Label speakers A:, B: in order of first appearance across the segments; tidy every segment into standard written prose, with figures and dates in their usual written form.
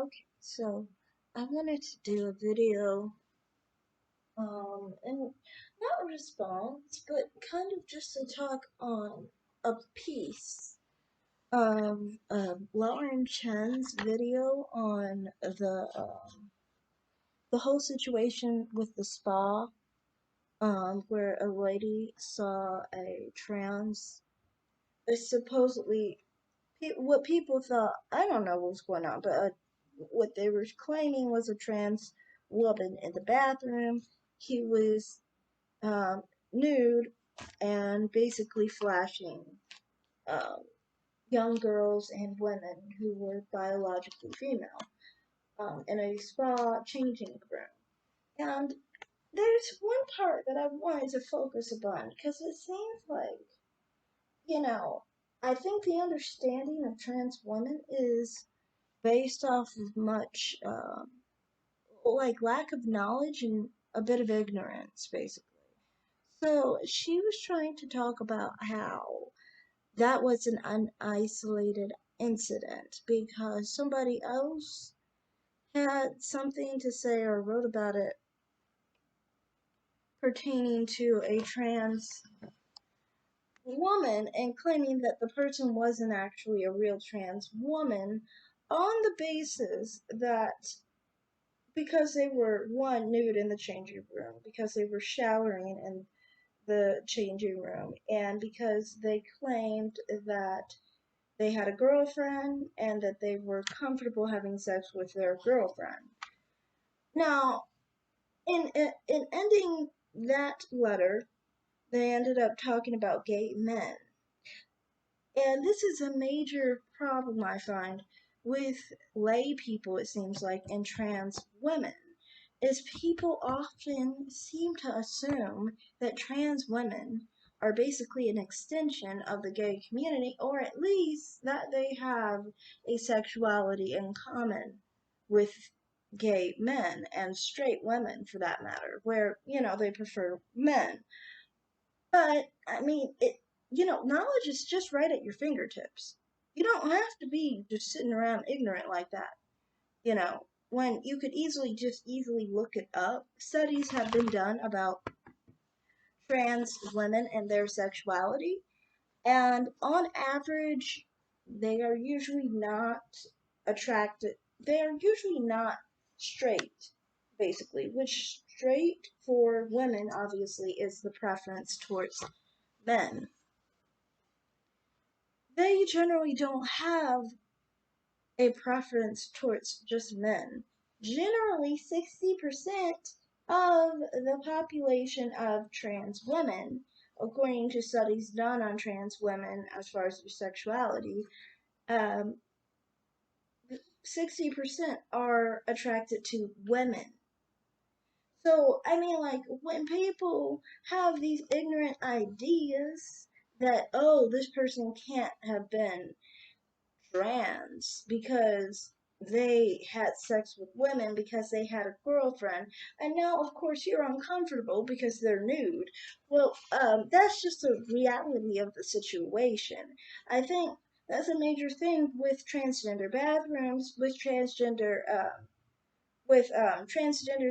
A: Okay, so I wanted to do a video, and not a response, but kind of just to talk on a piece of Lauren Chen's video on the whole situation with the spa, where a lady saw a trans, supposedly what people thought, I don't know what was going on, but what they were claiming was a trans woman in the bathroom. He was um, nude and basically flashing um, young girls and women who were biologically female in a spa changing room. And there's one part that I wanted to focus upon because it seems like, you know, I think the understanding of trans women is based off of much like lack of knowledge and a bit of ignorance, basically. So she was trying to talk about how that was an unisolated incident because somebody else had something to say or wrote about it pertaining to a trans woman and claiming that the person wasn't actually a real trans woman on the basis that because they were one nude in the changing room, because they were showering in the changing room, and because they claimed that they had a girlfriend and that they were comfortable having sex with their girlfriend. Now, in ending that letter, they ended up talking about gay men. And this is a major problem I find with lay people, it seems like, and trans women, is people often seem to assume that trans women are basically an extension of the gay community, or at least that they have a sexuality in common with gay men and straight women for that matter, where, they prefer men. But I mean, knowledge is just right at your fingertips. You don't have to be just sitting around ignorant like that. When you could easily look it up. Studies have been done about trans women and their sexuality, and on average, they are usually not attracted. They are usually not straight, basically, which straight for women obviously is the preference towards men. They generally don't have a preference towards just men. Generally, 60% of the population of trans women, according to studies done on trans women as far as their sexuality, um, 60% are attracted to women. So, I mean, like, when people have these ignorant ideas that, oh, this person can't have been trans because they had sex with women because they had a girlfriend, and now, of course, you're uncomfortable because they're nude. Well, that's just the reality of the situation. I think that's a major thing with transgender bathrooms, with transgenders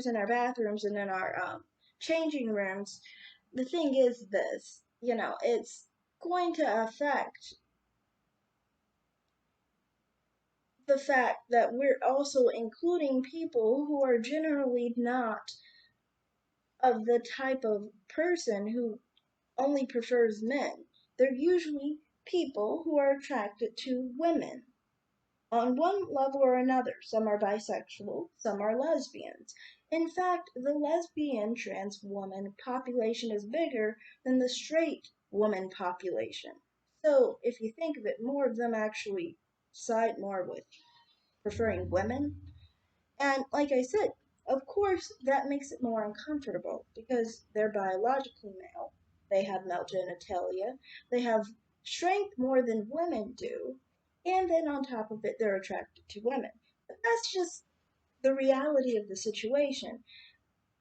A: in our bathrooms and in our changing rooms. The thing is this, it's going to affect the fact that we're also including people who are generally not of the type of person who only prefers men. They're usually people who are attracted to women on one level or another. Some are bisexual, some are lesbians. In fact, the lesbian trans woman population is bigger than the straight woman population. So, if you think of it, more of them actually side more with preferring women. And like I said, of course, that makes it more uncomfortable because they're biologically male. They have male genitalia. They have strength more than women do. And then on top of it, they're attracted to women. But that's just the reality of the situation.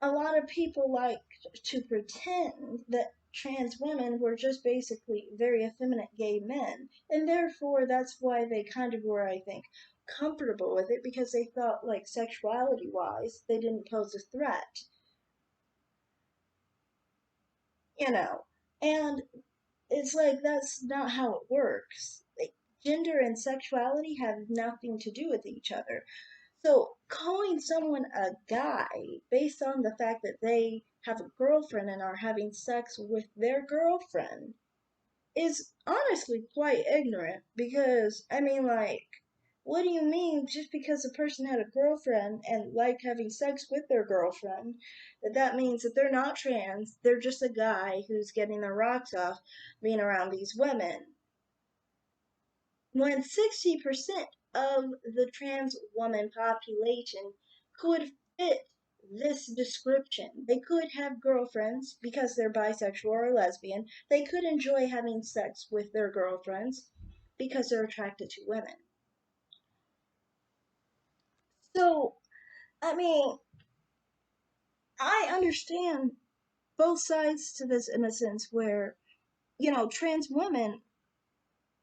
A: A lot of people like to pretend that trans women were just basically very effeminate gay men. And therefore, that's why they kind of were, I think, comfortable with it because they thought, like, sexuality wise, they didn't pose a threat, you know. And it's like that's not how it works. Like, gender and sexuality have nothing to do with each other. So calling someone a guy based on the fact that they have a girlfriend and are having sex with their girlfriend is honestly quite ignorant because, I mean, like, what do you mean just because a person had a girlfriend and liked having sex with their girlfriend, that means that they're not trans, they're just a guy who's getting their rocks off being around these women? When 60% of the trans woman population could fit this description. They could have girlfriends because they're bisexual or lesbian. They could enjoy having sex with their girlfriends because they're attracted to women. So, I mean, I understand both sides to this in a sense where, trans women,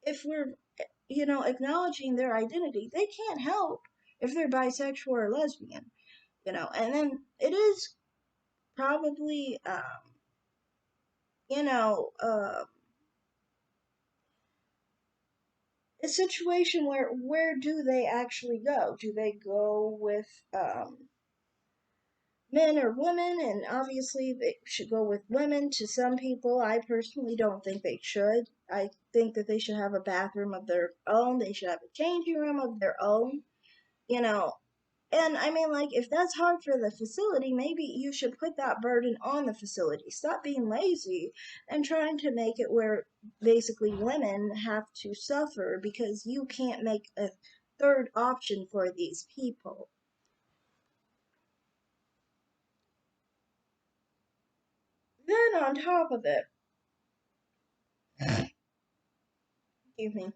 A: if we're, acknowledging their identity, they can't help if they're bisexual or lesbian, and then it is probably, you know, uh, a situation where do they actually go? Do they go with men or women? And obviously, they should go with women. To some people, I personally don't think they should. I think that they should have a bathroom of their own. They should have a changing room of their own. You know, And I mean, like, if that's hard for the facility, maybe you should put that burden on the facility. Stop being lazy and trying to make it where basically women have to suffer because you can't make a third option for these people. Then on top of it, excuse me,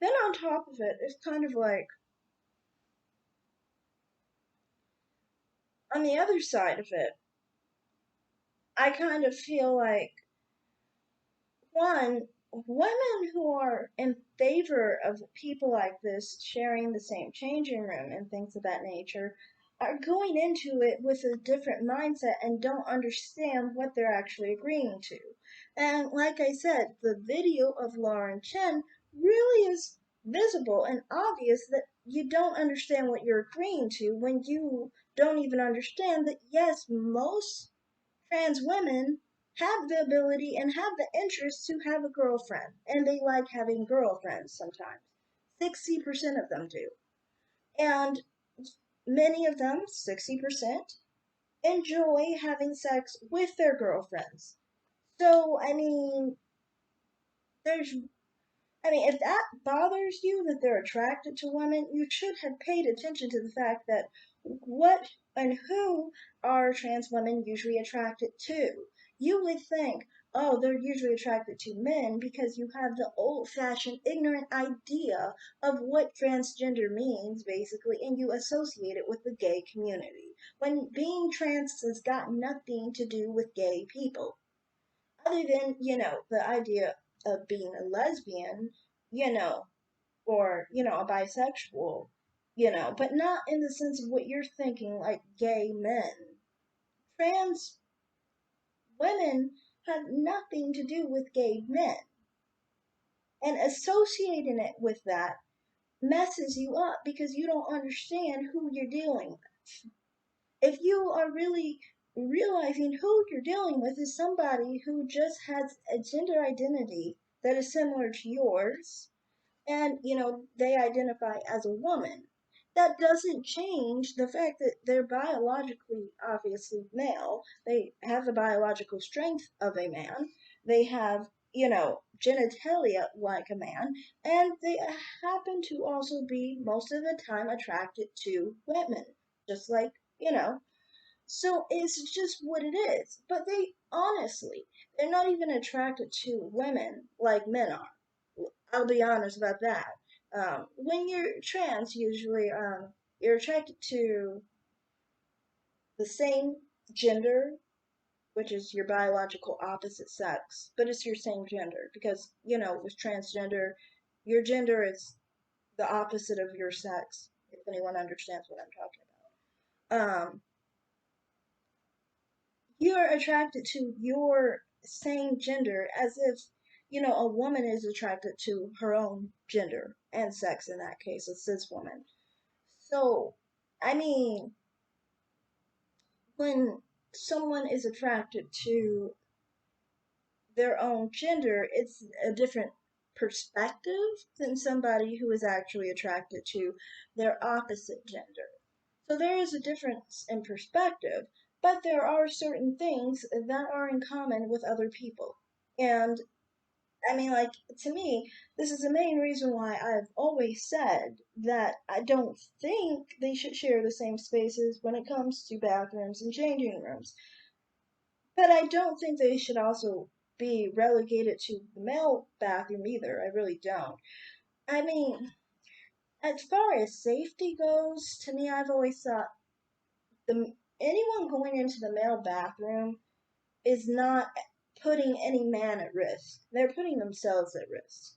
A: then on top of it, it's kind of like on the other side of it, I kind of feel like one, women who are in favor of people like this sharing the same changing room and things of that nature are going into it with a different mindset and don't understand what they're actually agreeing to. And like I said, the video of Lauren Chen really is visible and obvious that you don't understand what you're agreeing to when you don't even understand that, yes, most trans women have the ability and have the interest to have a girlfriend, and they like having girlfriends sometimes. 60% of them do. And many of them, 60%, enjoy having sex with their girlfriends. So, there's if that bothers you that they're attracted to women, you should have paid attention to the fact that what and who are trans women usually attracted to. You would think, oh, they're usually attracted to men because you have the old fashioned, ignorant idea of what transgender means, basically, and you associate it with the gay community. When being trans has got nothing to do with gay people other than, the idea of being a lesbian, you know, or, a bisexual, but not in the sense of what you're thinking, like gay men. Trans women have nothing to do with gay men. And associating it with that messes you up because you don't understand who you're dealing with. If you are really realizing who you're dealing with is somebody who just has a gender identity that is similar to yours, and they identify as a woman, that doesn't change the fact that they're biologically obviously male. They have the biological strength of a man. They have genitalia like a man, and they happen to also be most of the time attracted to women, just like so it's just what it is. But they honestly, they're not even attracted to women like men are. I'll be honest about that. When you're trans, usually you're attracted to the same gender, which is your biological opposite sex, but it's your same gender because with transgender, Your gender is the opposite of your sex, if anyone understands what I'm talking about. You're attracted to your same gender as if, a woman is attracted to her own gender and sex in that case, a cis woman. So, I mean, when someone is attracted to their own gender, it's a different perspective than somebody who is actually attracted to their opposite gender. So there is a difference in perspective, but there are certain things that are in common with other people. And I mean, like, to me, this is the main reason why I've always said that I don't think they should share the same spaces when it comes to bathrooms and changing rooms. But I don't think they should also be relegated to the male bathroom either. I really don't. I mean, as far as safety goes, to me, I've always thought anyone going into the male bathroom is not putting any man at risk. They're putting themselves at risk.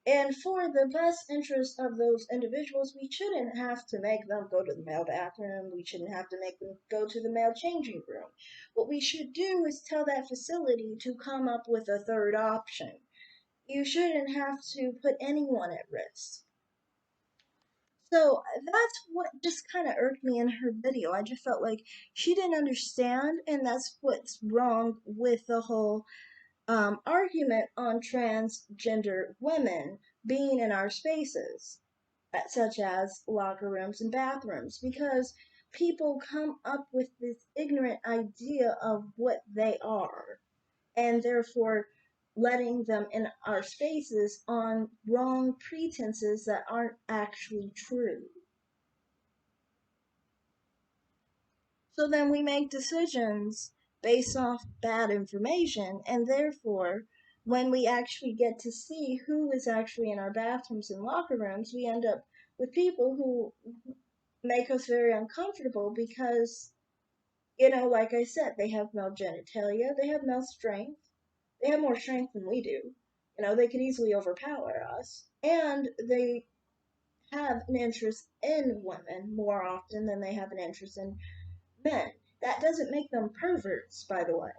A: And for the best interest of those individuals, we shouldn't have to make them go to the male bathroom. We shouldn't have to make them go to the male changing room. What we should do is tell that facility to come up with a third option. You shouldn't have to put anyone at risk. So that's what just kind of irked me in her video. I just felt like she didn't understand, and that's what's wrong with the whole argument on transgender women being in our spaces, such as locker rooms and bathrooms, because people come up with this ignorant idea of what they are, and therefore letting them in our spaces on wrong pretenses that aren't actually true. So then we make decisions based off bad information, and therefore, when we actually get to see who is actually in our bathrooms and locker rooms, we end up with people who make us very uncomfortable because, like I said, they have male genitalia, they have male strength, they have more strength than we do. They could easily overpower us, and they have an interest in women more often than they have an interest in men. That doesn't make them perverts, by the way.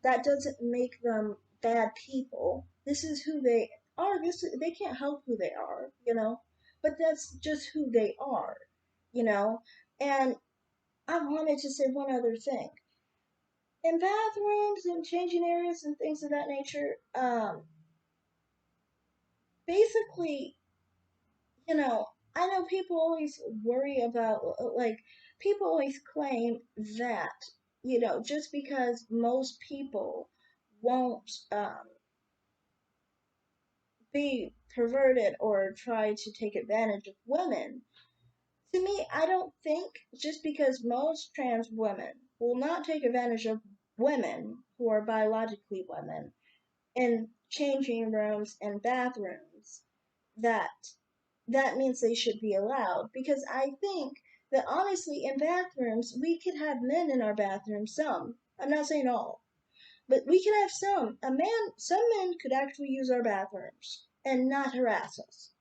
A: That doesn't make them bad people. This is who they are. They can't help who they are. But that's just who they are, you know. And I wanted to say one other thing. In bathrooms and changing areas and things of that nature, basically, I know people always worry about, like, people always claim that, just because most people won't be perverted or try to take advantage of women. To me, I don't think just because most trans women will not take advantage of women who are biologically women in changing rooms and bathrooms, that that means they should be allowed. Because I think that honestly, in bathrooms, we could have men in our bathrooms, some. I'm not saying all, but we could have some. Some men could actually use our bathrooms and not harass us.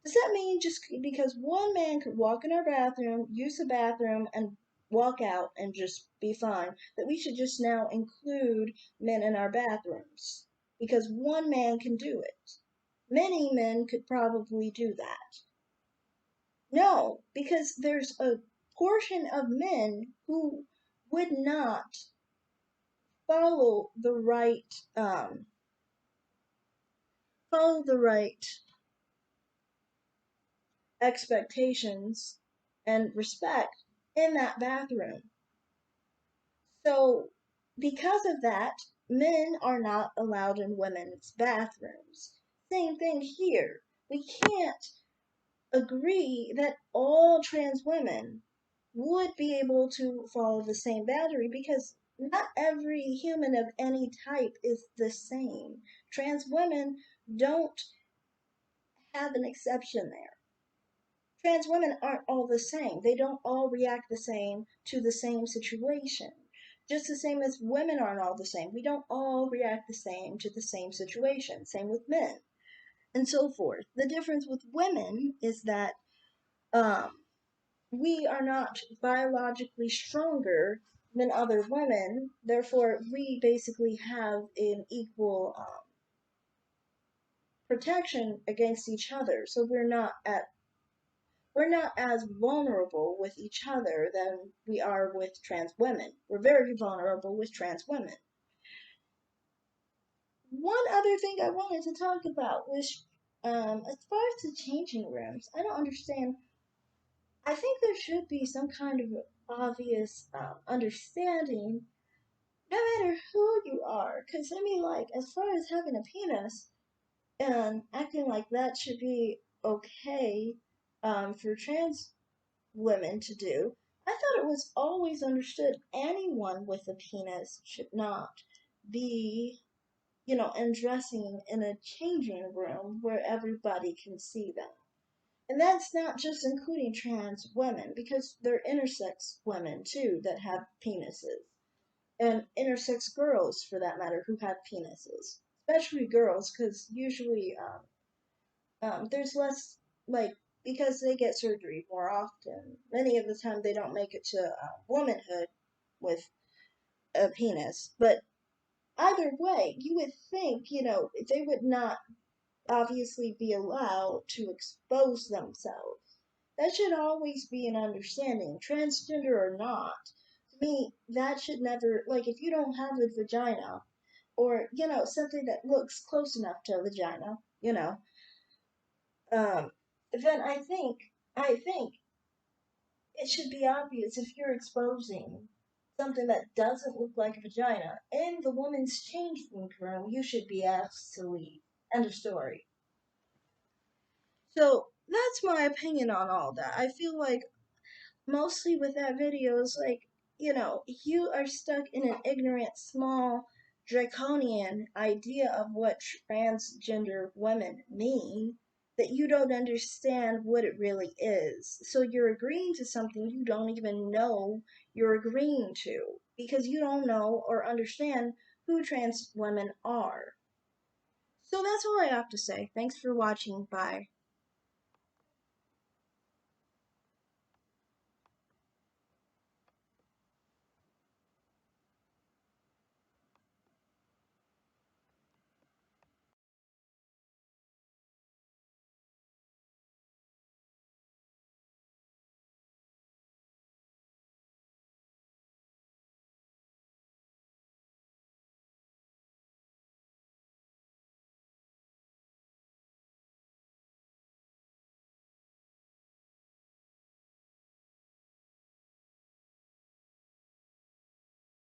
A: Does that mean just because one man could walk in our bathroom, use the bathroom, and walk out and just be fine, that we should just now include men in our bathrooms? Because one man can do it. Many men could probably do that. No, because there's a portion of men who would not follow the right follow the right expectations and respect in that bathroom. So, because of that, men are not allowed in women's bathrooms. Same thing here. We can't agree that all trans women would be able to follow the same boundary because not every human of any type is the same. Trans women don't have an exception there. Trans women aren't all the same. They don't all react the same to the same situation. Just the same as women aren't all the same. We don't all react the same to the same situation. Same with men. and so forth. The difference with women is that um, we are not biologically stronger than other women. Therefore, we basically have an equal protection against each other. So we're not as vulnerable with each other than we are with trans women. We're very vulnerable with trans women. One other thing I wanted to talk about was as far as the changing rooms, I don't understand. I think there should be some kind of obvious understanding, no matter who you are. Because, I mean, like, as far as having a penis and acting like that should be okay for trans women to do, I thought it was always understood anyone with a penis should not be, undressing in a changing room where everybody can see them. And that's not just including trans women, because there are intersex women too that have penises. And intersex girls, for that matter, who have penises. Especially girls, because usually there's less, like, because they get surgery more often. Many of the time they don't make it to womanhood with a penis. But either way, you would think, they would not obviously be allowed to expose themselves. That should always be an understanding, transgender or not. To me, that should never, like, if you don't have a vagina, or, something that looks close enough to a vagina, um, then I think it should be obvious if you're exposing something that doesn't look like a vagina in the woman's changing room, you should be asked to leave. End of story. So that's my opinion on all that. I feel like mostly with that video is like, you are stuck in an ignorant, small, draconian idea of what transgender women mean, that you don't understand what it really is. So you're agreeing to something you don't even know you're agreeing to because you don't know or understand who trans women are. So that's all I have to say. Thanks for watching. Bye.